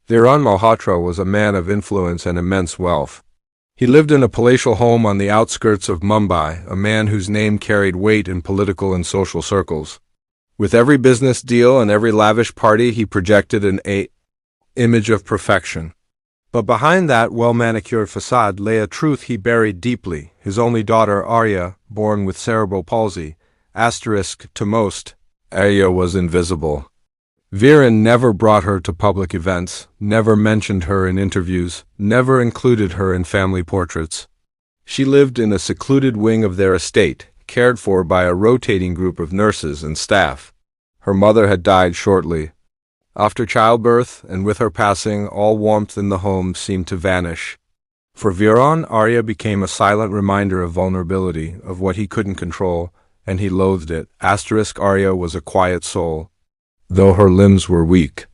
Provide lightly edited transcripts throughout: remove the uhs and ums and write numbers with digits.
Viran Malhotra was a man of influence and immense wealth. He lived in a palatial home on the outskirts of Mumbai, a man whose name carried weight in political and social circles. With every business deal and every lavish party, he projected an image of perfection. But behind that well-manicured facade lay a truth he buried deeply. His only daughter, Arya, born with cerebral palsy, to most, Arya was invisible. Viran never brought her to public events, never mentioned her in interviews, never included her in family portraits. She lived in a secluded wing of their estate, cared for by a rotating group of nurses and staff. Her mother had died shortly after childbirth, and with her passing, all warmth in the home seemed to vanish. For Viran, Arya became a silent reminder of vulnerability, of what he couldn't control, and he loathed it. Arya was a quiet soul. Though her limbs were weak,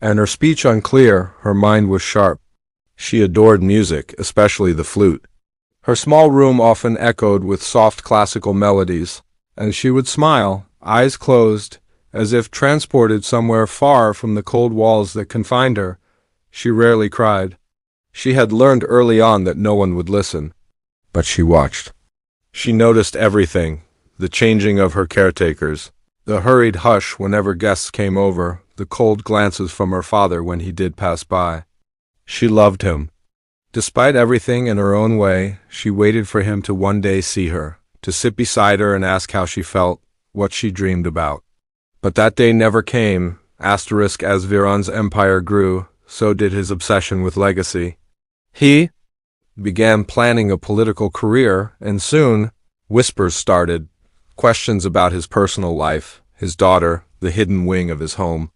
and her speech unclear, her mind was sharp. She adored music, especially the flute. Her small room often echoed with soft classical melodies, and she would smile, eyes closed, as if transported somewhere far from the cold walls that confined her. She rarely cried. She had learned early on that no one would listen. But she watched. She noticed everything, the changing of her caretakers, the hurried hush whenever guests came over, the cold glances from her father when he did pass by. She loved him. Despite everything in her own way, she waited for him to one day see her, to sit beside her and ask how she felt, what she dreamed about. But that day never came. As Viran's empire grew, so did his obsession with legacy. He began planning a political career, and soon, whispers started. Questions about his personal life, his daughter, the hidden wing of his home.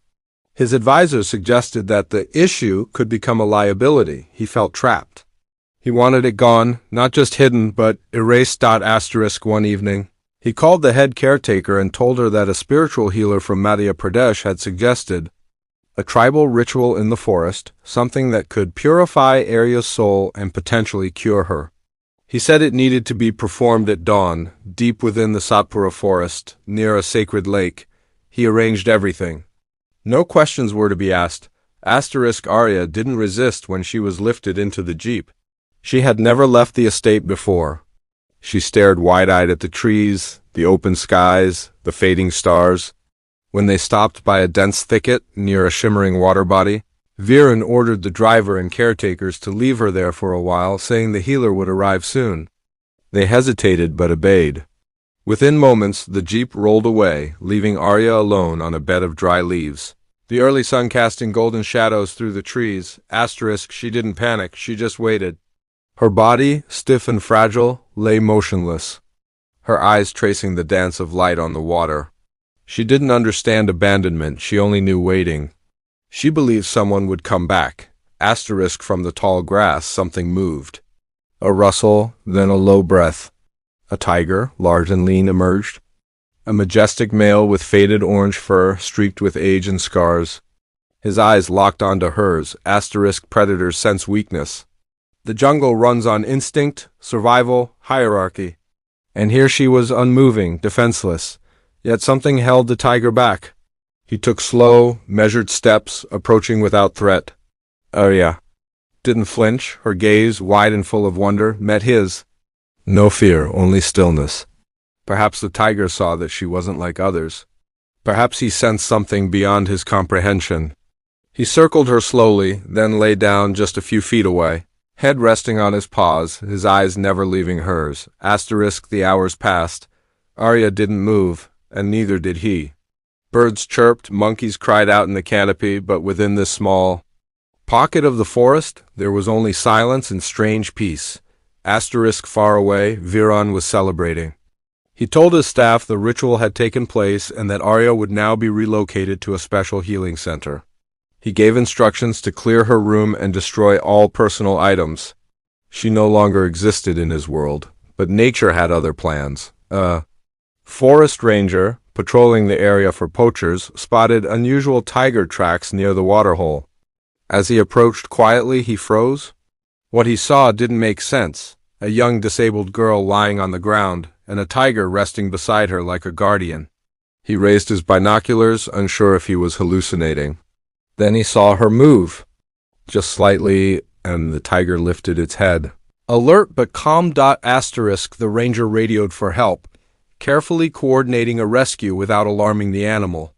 His advisors suggested that the issue could become a liability. He felt trapped. He wanted it gone, not just hidden, but erased. One evening, he called the head caretaker and told her that a spiritual healer from Madhya Pradesh had suggested a tribal ritual in the forest, something that could purify Arya's soul and potentially cure her. He said it needed to be performed at dawn, deep within the Satpura forest, near a sacred lake. He arranged everything. No questions were to be asked. Arya didn't resist when she was lifted into the jeep. She had never left the estate before. She stared wide-eyed at the trees, the open skies, the fading stars. When they stopped by a dense thicket near a shimmering water body, Viran ordered the driver and caretakers to leave her there for a while, saying the healer would arrive soon. They hesitated but obeyed. Within moments, the jeep rolled away, leaving Arya alone on a bed of dry leaves. The early sun casting golden shadows through the trees. She didn't panic, she just waited. Her body, stiff and fragile, lay motionless, her eyes tracing the dance of light on the water. She didn't understand abandonment, she only knew waiting. She believed someone would come back. From the tall grass, something moved. A rustle, then a low breath. A tiger, large and lean, emerged. A majestic male with faded orange fur, streaked with age and scars. His eyes locked onto hers. Predators sense weakness. The jungle runs on instinct, survival, hierarchy. And here she was unmoving, defenseless. Yet something held the tiger back. He took slow, measured steps, approaching without threat. Arya didn't flinch. Her gaze, wide and full of wonder, met his. No fear, only stillness. Perhaps the tiger saw that she wasn't like others. Perhaps he sensed something beyond his comprehension. He circled her slowly, then lay down just a few feet away, head resting on his paws, his eyes never leaving hers. The hours passed. Arya didn't move, and neither did he. Birds chirped, monkeys cried out in the canopy, but within this small pocket of the forest, there was only silence and strange peace. Far away, Viran was celebrating. He told his staff the ritual had taken place and that Arya would now be relocated to a special healing center. He gave instructions to clear her room and destroy all personal items. She no longer existed in his world, but nature had other plans. A forest ranger, patrolling the area for poachers, spotted unusual tiger tracks near the waterhole. As he approached quietly, he froze. What he saw didn't make sense. A young disabled girl lying on the ground, and a tiger resting beside her like a guardian. He raised his binoculars, unsure if he was hallucinating. Then he saw her move. Just slightly, and the tiger lifted its head. Alert but calm. Asterisk, the ranger radioed for help, carefully coordinating a rescue without alarming the animal.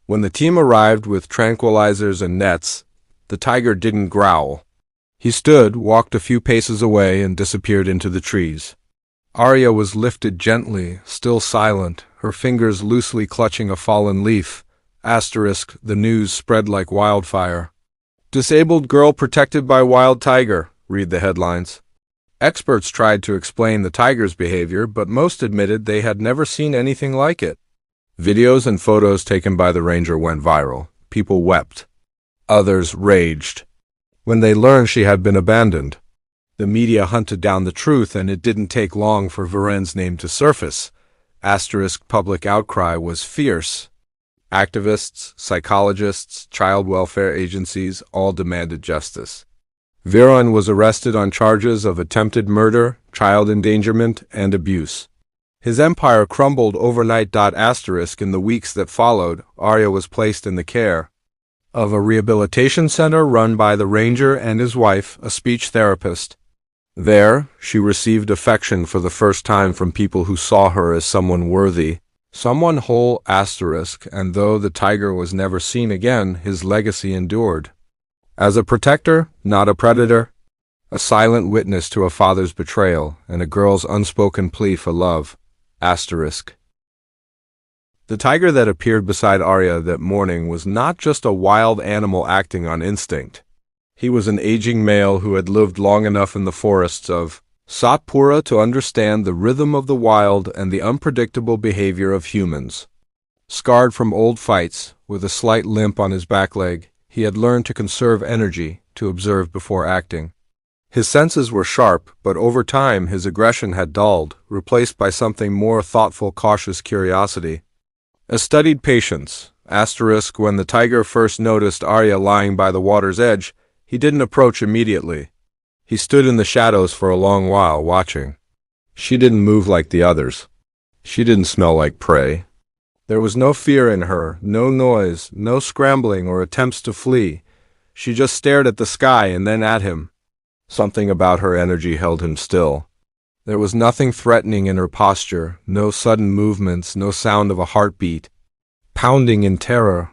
When the team arrived with tranquilizers and nets, the tiger didn't growl. He stood, walked a few paces away, and disappeared into the trees. Arya was lifted gently, still silent, her fingers loosely clutching a fallen leaf. Asterisk, the news spread like wildfire. Disabled girl protected by wild tiger, read the headlines. Experts tried to explain the tiger's behavior, but most admitted they had never seen anything like it. Videos and photos taken by the ranger went viral. People wept. Others raged. When they learned she had been abandoned, the media hunted down the truth, and it didn't take long for Varen's name to surface. Asterisk, public outcry was fierce. Activists, psychologists, child welfare agencies all demanded justice. Varen was arrested on charges of attempted murder, child endangerment, and abuse. His empire crumbled overnight. Asterisk, in the weeks that followed, Arya was placed in the care of a rehabilitation center run by the ranger and his wife, a speech therapist. There, she received affection for the first time from people who saw her as someone worthy, someone whole. Asterisk, and though the tiger was never seen again, his legacy endured. As a protector, not a predator, a silent witness to a father's betrayal and a girl's unspoken plea for love. Asterisk. The tiger that appeared beside Arya that morning was not just a wild animal acting on instinct. He was an aging male who had lived long enough in the forests of Satpura to understand the rhythm of the wild and the unpredictable behavior of humans. Scarred from old fights, with a slight limp on his back leg, he had learned to conserve energy, to observe before acting. His senses were sharp, but over time his aggression had dulled, replaced by something more thoughtful, cautious curiosity. A studied patience. Asterisk, when the tiger first noticed Arya lying by the water's edge, he didn't approach immediately. He stood in the shadows for a long while, watching. She didn't move like the others. She didn't smell like prey. There was no fear in her, no noise, no scrambling or attempts to flee. She just stared at the sky and then at him. Something about her energy held him still. There was nothing threatening in her posture, no sudden movements, no sound of a heartbeat pounding in terror.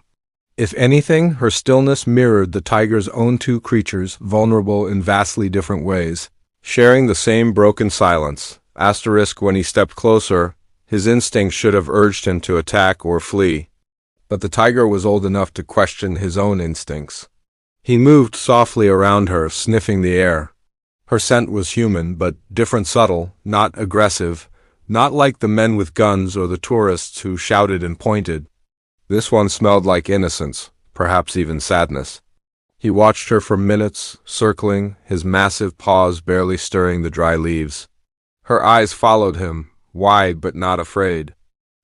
If anything, her stillness mirrored the tiger's own two creatures, vulnerable in vastly different ways, sharing the same broken silence. Asterisk, when he stepped closer, his instincts should have urged him to attack or flee. But the tiger was old enough to question his own instincts. He moved softly around her, sniffing the air. Her scent was human, but different, subtle, not aggressive, not like the men with guns or the tourists who shouted and pointed. This one smelled like innocence, perhaps even sadness. He watched her for minutes, circling, his massive paws barely stirring the dry leaves. Her eyes followed him, wide but not afraid.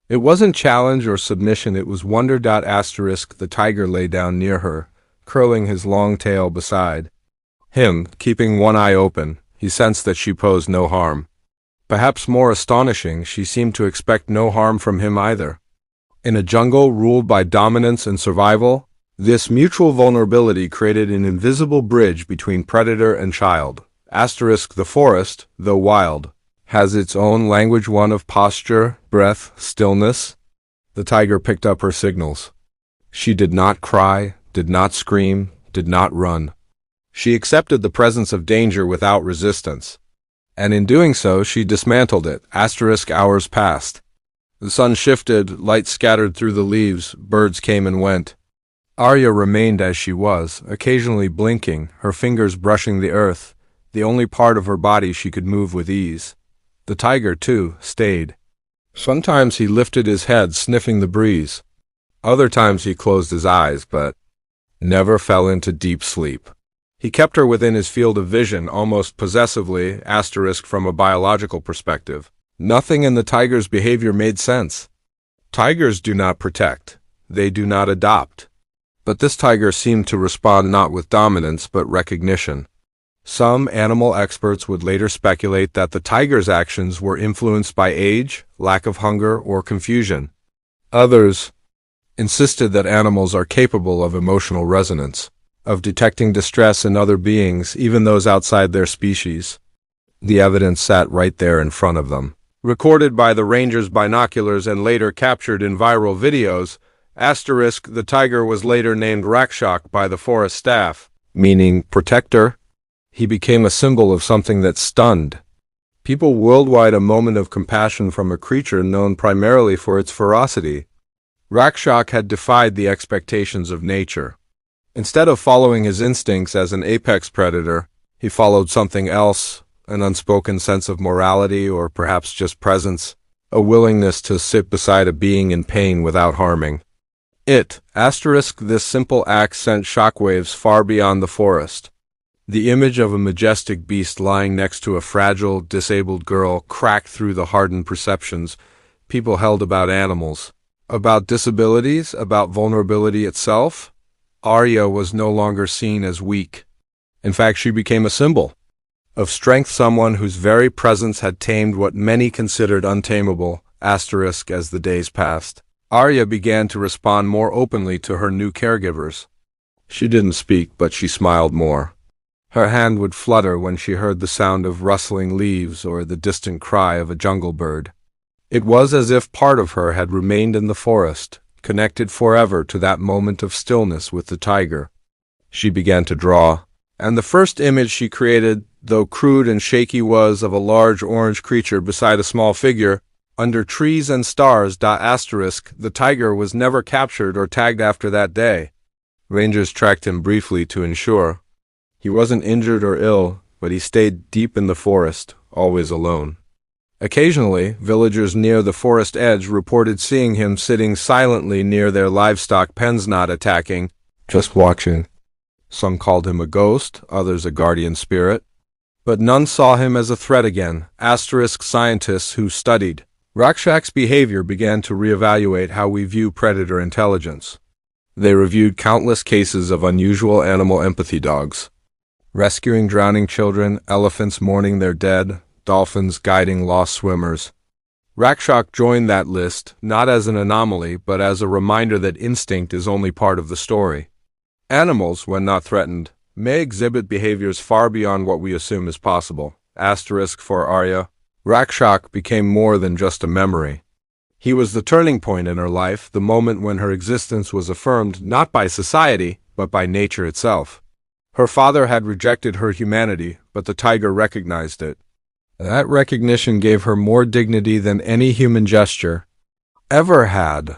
It wasn't challenge or submission, it was wonder. Asterisk, the tiger lay down near her, curling his long tail beside him, keeping one eye open. He sensed that she posed no harm. Perhaps more astonishing, she seemed to expect no harm from him either. In a jungle ruled by dominance and survival, this mutual vulnerability created an invisible bridge between predator and child. Asterisk, the forest, though wild, has its own language, one of posture, breath, stillness. The tiger picked up her signals. She did not cry, did not scream, did not run. She accepted the presence of danger without resistance. And in doing so, she dismantled it. Asterisk, hours passed. The sun shifted, light scattered through the leaves, birds came and went. Arya remained as she was, occasionally blinking, her fingers brushing the earth, the only part of her body she could move with ease. The tiger, too, stayed. Sometimes he lifted his head, sniffing the breeze. Other times he closed his eyes, but never fell into deep sleep. He kept her within his field of vision, almost possessively. Asterisk, from a biological perspective. Nothing in the tiger's behavior made sense. Tigers do not protect. They do not adopt. But this tiger seemed to respond not with dominance, but recognition. Some animal experts would later speculate that the tiger's actions were influenced by age, lack of hunger, or confusion. Others insisted that animals are capable of emotional resonance. of detecting distress in other beings, even those outside their species. The evidence sat right there in front of them. Recorded by the ranger's binoculars and later captured in viral videos, the tiger was later named Rakshak by the forest staff, meaning protector. He became a symbol of something that stunned people worldwide, a moment of compassion from a creature known primarily for its ferocity. Rakshak had defied the expectations of nature. Instead of following his instincts as an apex predator, he followed something else, an unspoken sense of morality or perhaps just presence, a willingness to sit beside a being in pain without harming it. This simple act sent shockwaves far beyond the forest. The image of a majestic beast lying next to a fragile, disabled girl cracked through the hardened perceptions people held about animals, about disabilities, about vulnerability itself. Arya was no longer seen as weak. In fact, she became a symbol of strength, someone whose very presence had tamed what many considered untamable. As the days passed, Arya began to respond more openly to her new caregivers. She didn't speak, but she smiled more. Her hand would flutter when she heard the sound of rustling leaves or the distant cry of a jungle bird. It was as if part of her had remained in the forest, connected forever to that moment of stillness with the tiger. She began to draw, and the first image she created, though crude and shaky, was of a large orange creature beside a small figure, under trees and stars. The tiger was never captured or tagged after that day. Rangers tracked him briefly to ensure he wasn't injured or ill, but he stayed deep in the forest, always alone. Occasionally, villagers near the forest edge reported seeing him sitting silently near their livestock pens, not attacking, just watching. Some called him a ghost, others a guardian spirit. But none saw him as a threat again. Scientists who studied Rakshak's behavior began to reevaluate how we view predator intelligence. They reviewed countless cases of unusual animal empathy: dogs rescuing drowning children, elephants mourning their dead, dolphins guiding lost swimmers. Rakshak joined that list, not as an anomaly, but as a reminder that instinct is only part of the story. Animals, when not threatened, may exhibit behaviors far beyond what we assume is possible. For Arya, Rakshak became more than just a memory. He was the turning point in her life, the moment when her existence was affirmed not by society, but by nature itself. Her father had rejected her humanity, but the tiger recognized it. That recognition gave her more dignity than any human gesture ever had.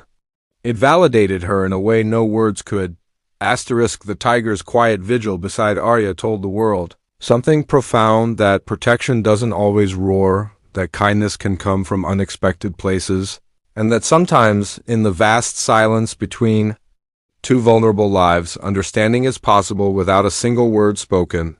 It validated her in a way no words could. The tiger's quiet vigil beside Arya told the world something profound: that protection doesn't always roar, that kindness can come from unexpected places, and that sometimes, in the vast silence between two vulnerable lives, understanding is possible without a single word spoken.